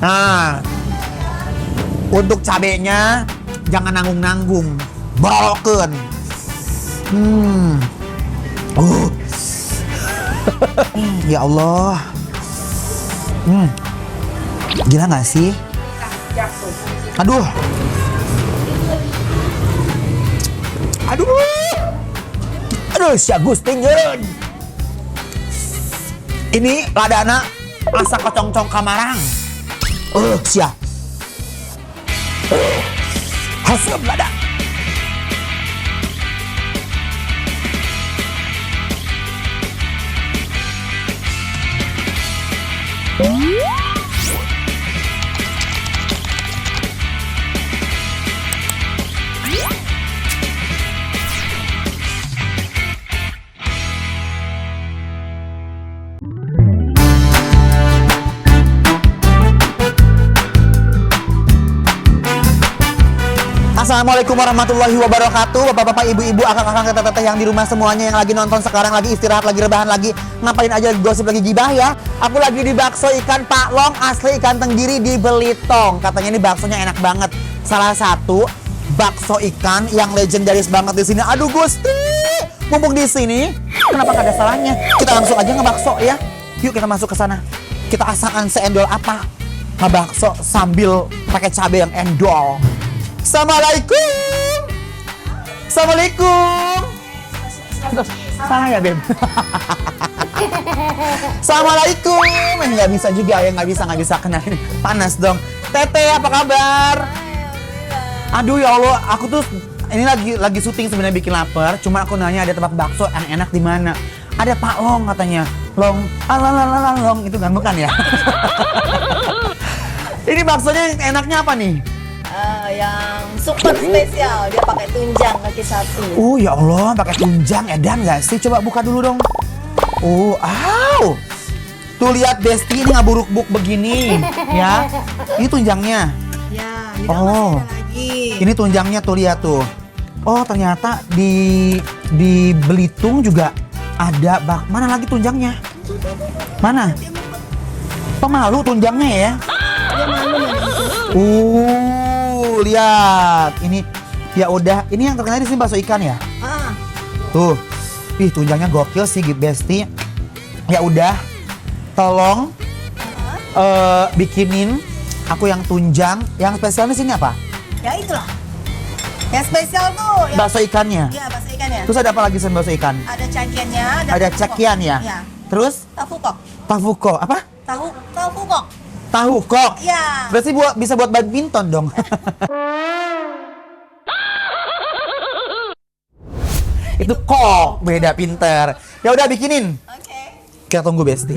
Nah, untuk cabenya jangan nanggung-nanggung, borokeun. Ya Allah. Gila gak sih? Aduh. Aduh, si Agustinjeun. Ini ladana asa kocong-cong kamarang. Sia. Hasem lada. Assalamualaikum warahmatullahi wabarakatuh. Bapak-bapak, ibu-ibu, akang-akang, teteh-teteh yang di rumah semuanya, yang lagi nonton sekarang, lagi istirahat, lagi rebahan, lagi ngapain aja, gosip, lagi gibah ya. Aku lagi di bakso ikan Pak Long, asli ikan tenggiri di Belitung. Katanya ini baksonya enak banget. Salah satu bakso ikan yang legendaris banget di sini. Aduh Gusti, mumpung di sini, kenapa gak ada salahnya? Kita langsung aja ngebakso ya. Yuk kita masuk ke sana. Kita asalkan seendol apa? Ngebakso sambil pakai cabai yang endol. Assalamualaikum. Assalamualaikum. Salah ya Beb. Assalamualaikum. Nggak bisa juga ya, nggak bisa kenalin. Panas dong. Teteh apa kabar? Aduh ya Allah, aku tuh ini lagi syuting sebenarnya, bikin lapar. Cuma aku nanya ada tempat bakso yang enak di mana? Ada Pak Long katanya. Long, Long itu kan bukan ya? Ini baksonya enaknya apa nih? Yang super spesial, dia pakai tunjang kaki sapi. Ya Allah, pakai tunjang, edan gak sih? Coba buka dulu dong. Tuh lihat Besti ini ngaburuk-buk begini, ya. Ini tunjangnya. Ya, ini masih ada lagi. Ini tunjangnya tuh, lihat tuh. Oh, ternyata di Belitung juga ada mana lagi tunjangnya? Mana? Pemalu tunjangnya ya? Dia malu ya. Lihat ini, ya udah, ini yang terkenal di sini bakso ikan ya. Tuh, tunjangnya gokil sih Besti. Ya udah, tolong bikinin aku yang tunjang. Yang spesial di sini apa? Ya itulah. Yang spesial tuh. Bakso ikannya. Iya, bakso ikannya. Terus ada apa lagi selain bakso ikan? Ada cakiannya. Ada cakian ya. Ya. Terus? Tahu kok. Tahu kok apa? Tahu kok. Tahu kok. Iya. Berarti bisa buat badminton dong. Itu kok beda, pinter. Ya udah bikinin. Oke. Kita tunggu Besti.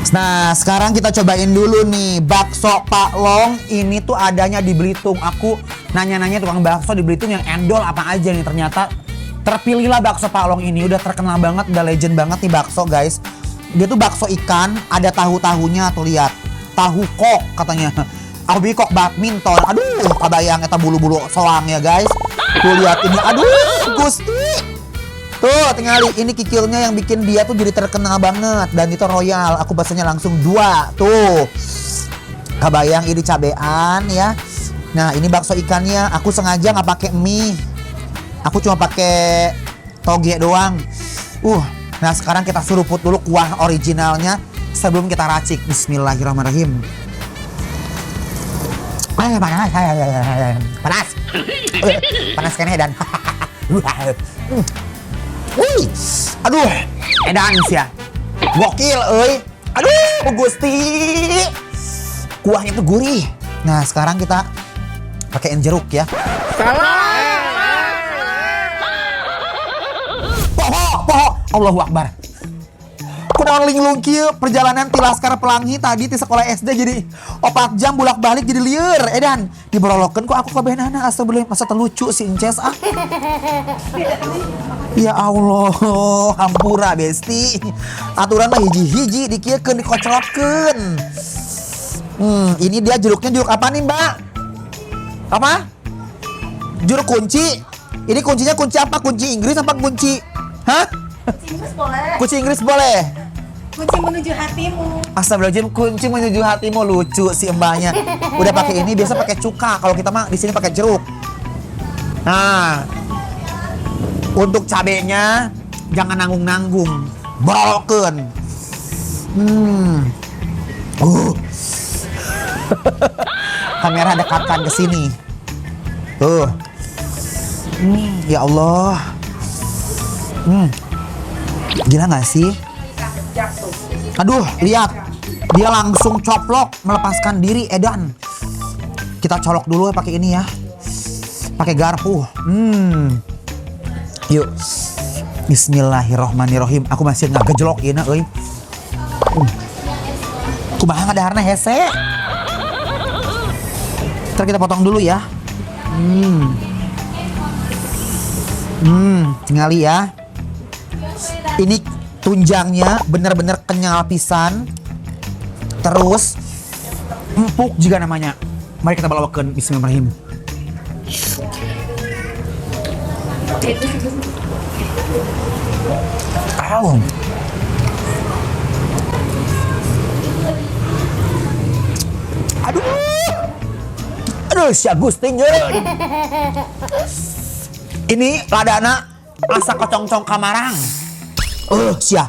Nah, sekarang kita cobain dulu nih bakso Pak Long. Ini tuh adanya di Belitung. Aku nanya-nanya tukang bakso di Belitung yang endol apa aja nih. Ternyata terpilihlah bakso Pak Long ini. Udah terkenal banget, udah legend banget nih bakso guys. Dia tuh bakso ikan, ada tahu-tahunya tuh, lihat. Tahu kok katanya. Aku kok badminton. Aduh, kabayang eta bulu-bulu soang ya guys. Tuh lihat ini. Aduh, Gusti. Tuh, tinggali, ini kikilnya yang bikin dia tuh jadi terkenal banget. Dan itu royal, aku pesennya langsung 2. Tuh, kabayang ini cabean ya. Nah, ini bakso ikannya, aku sengaja nggak pakai mie. Aku cuma pakai toge doang. Nah sekarang kita suruput dulu kuah originalnya sebelum kita racik. Bismillahirrahmanirrahim. Panas. Panas kan edan. Aduh, edan sih ya. Gokil, euy. Aduh, Gusti. Kuahnya tuh gurih. Nah, sekarang kita pakein jeruk ya. Poho. Allahu Akbar. naon linglung kieu perjalanan ti Laskar Pelangi tadi ti sekolah SD jadi 4 jam bolak-balik jadi lieur edan diberolokeun kok aku kabenana asa boleh masa terlucu si Inces ah. Ya Allah, hampura besti. Aturan mah hiji-hiji dikiekeun dikoclokkeun. Ini dia jeruk apa nih, Mbak? Apa? Jeruk kunci. Ini kuncinya kunci apa? Kunci Inggris apa kunci? Hah? Kunci Inggris boleh. Kunci Inggris boleh. Kunci menuju hatimu. Astagfirullahaladzim, kunci menuju hatimu lucu si mbaknya. Udah pakai ini biasa pakai cuka. Kalau kita mah di sini pakai jeruk. Nah, untuk cabenya jangan nanggung-nanggung, borokeun. Kamera dekatkan ke sini. Tuh. Ya Allah. Gila nggak sih? Aduh, lihat. Dia langsung coplok melepaskan diri edan. Kita colok dulu ya pakai ini ya. Pakai garpu. Yuk. Bismillahirrohmanirrohim. Aku masih nggak gejlok ini, euy. Kumaha ngadaharna hese. Ntar kita potong dulu ya. Tingali ya. Ini tunjangnya bener-bener kenyal pisan. Terus empuk juga namanya. Mari kita bawakan. Bismillahirrahmanirrahim. Aduh, si Agustin ini ladana asa kocong-cong kamarang. Sia.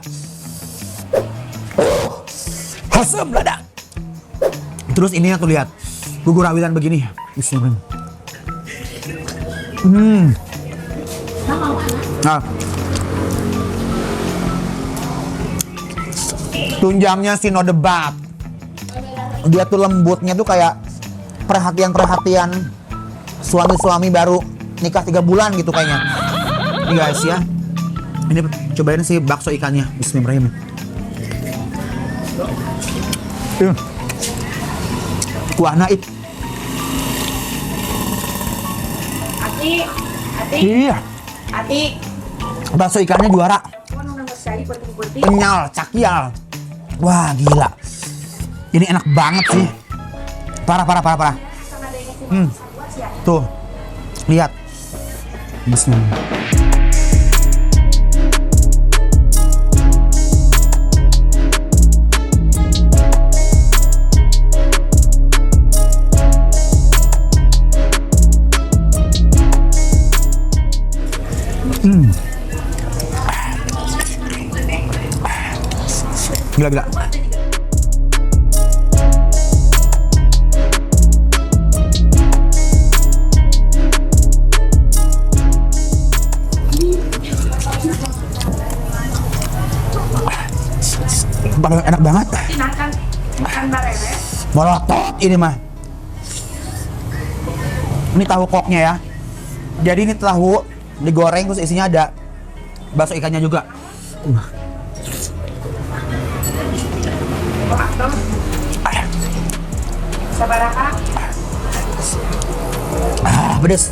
Asem lada. Terus ini tuh lihat. Gugur awitan begini. Bismillahirrahmanirrahim. Nah. Tunjangnya si no debat. Dia tuh lembutnya tuh kayak perhatian-perhatian suami-suami baru nikah 3 bulan gitu kayaknya. Ini guys ya. Ini cobain si bakso ikannya. Bismillahirrahmanirrahim. Kuahna it. Iya. Bakso ikannya juara. Kenyal, cakial. Wah, gila. Ini enak banget sih. Parah. Tuh. Lihat. Bismillah. Gila. Paling enak banget. Molotot ini mah. Ini tahu koknya ya. Jadi ini tahu digoreng terus isinya ada bakso ikannya juga. Pedes.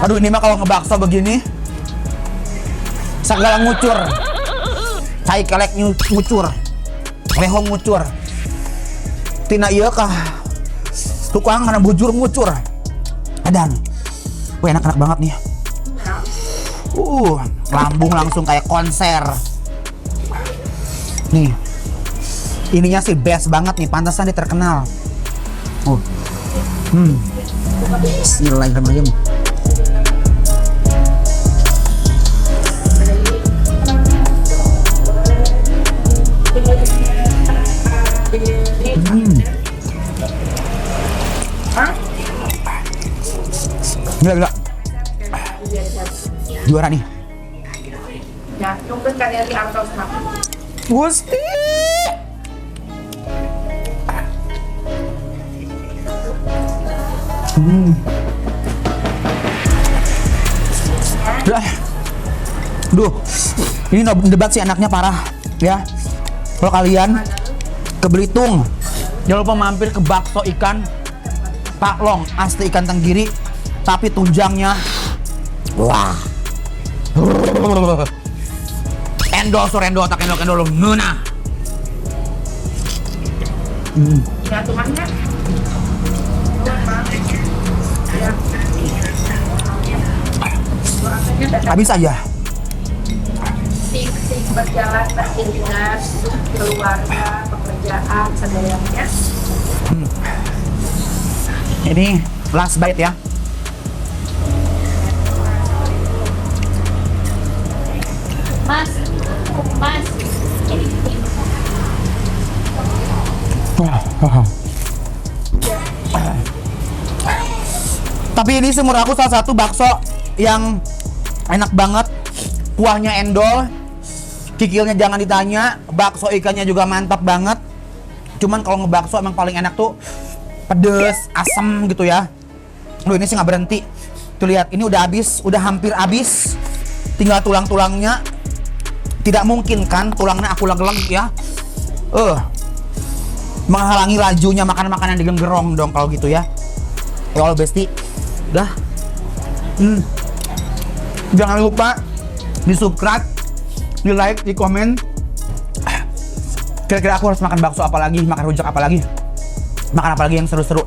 Aduh, ini mah kalau ngebakso begini segala ngucur. Cai kelek ngucur. Lehong ngucur. Tina ieu kah tukang kana bujur ngucur. Edan. Wah, enak-enak banget nih. Lambung langsung kayak konser. Nih. Ininya sih best banget nih, pantesan dia terkenal. Bismillahirrahmanirrahim. Gila. Juara nih. Ya, tunggu kalian di atas makan. Gusti. Duh, ini debat sih anaknya parah ya. Kalau kalian ke Belitung, jangan lupa mampir ke bakso ikan Pak Long, asli ikan tenggiri, tapi tunjangnya wah. Endol, tak endol, nuna. Ya, tuangnya. Habis aja. Sik berjalan beriringan, keluarga, pekerjaan, segalanya. Ini last bite ya. Mas. Tapi ini menurut aku salah satu bakso yang enak banget. Kuahnya endol, kikilnya jangan ditanya, bakso ikannya juga mantap banget. Cuman kalau ngebakso emang paling enak tuh pedes, asam gitu ya. Loh, ini sih nggak berhenti. Tuh lihat, ini udah habis, udah hampir habis. Tinggal tulang-tulangnya. Tidak mungkin kan tulangnya aku leg-leg ya. Menghalangi lajunya makanan-makanan digenggerong dong kalau gitu ya. Ya Allah besti. Dah. Jangan lupa di subscribe, di like, di komen. Kira-kira aku harus makan bakso apa lagi, makan rujak apa lagi, makan apa lagi yang seru-seru.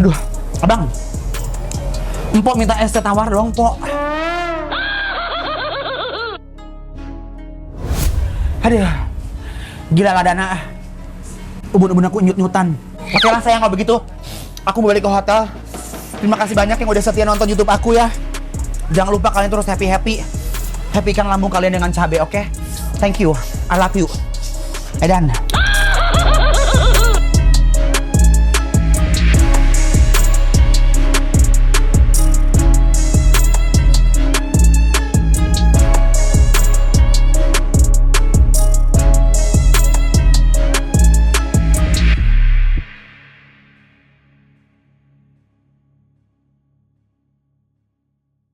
Aduh, abang, Empok minta es teh tawar dong, Pok. Aduh, gila lah Dana. Ubun-ubun aku nyut-nyutan. Oke lah sayang kalau begitu, aku balik ke hotel. Terima kasih banyak yang udah setia nonton YouTube aku ya. Jangan lupa kalian terus happy-happy. Happykan lambung kalian dengan cabai, oke? Thank you. I love you. Edan.